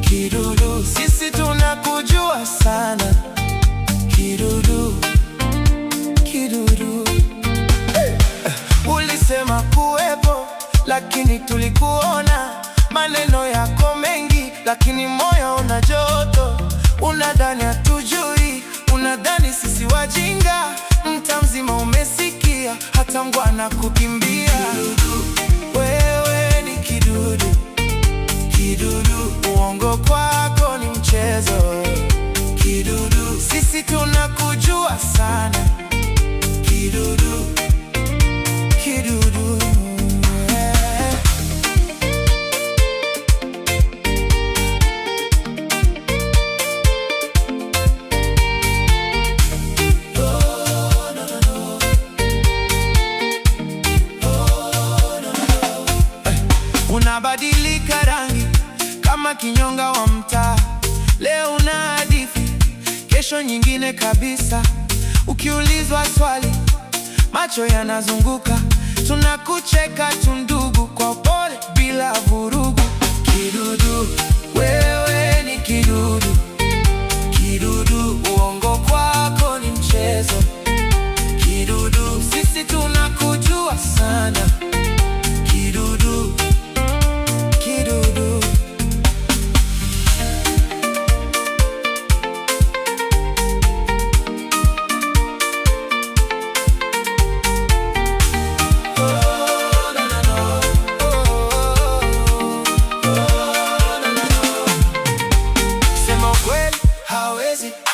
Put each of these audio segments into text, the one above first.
Kidudu, sisi tunakujua sana. Kidudu, kidudu. Ulisema kuwepo, lakini tulikuona. Maneno yako mengi, lakini moyo una joto. Unadhani hatujui, unadhani sisi wajinga. Mtaa mzima umesikia, hata mbwa kukimbia. Kidudu, wewe ni kidudu. Kidudu, uongo kwako ni mchezo. Kidudu, sisi tunakujua sana. Kidudu, kidudu, yeah. Oh, no, no, no. Oh, no, no, no. Unabadilika rangi kama kinyonga wa mtaa. Leo una hadithi, kesho nyingine kabisa. Ukiulizwa swali, macho yanazunguka. Tunakucheka tu ndugu, kwa upole bila vurugu. Kidudu, wewe ni kidudu. Kidudu, uongo kwako ni mchezo. Kidudu, sisi tunakujua sana. Kidudu, kidudu.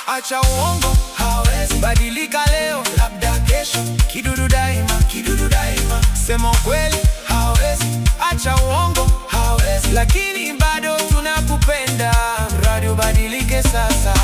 Acha uongo, hawezi badilika leo, labda kesho. Kidudu daima, kidudu daima. Sema ukweli, hawezi. Acha uongo, hawezi. Lakini bado tunakupenda, mradi ubadilike sasa.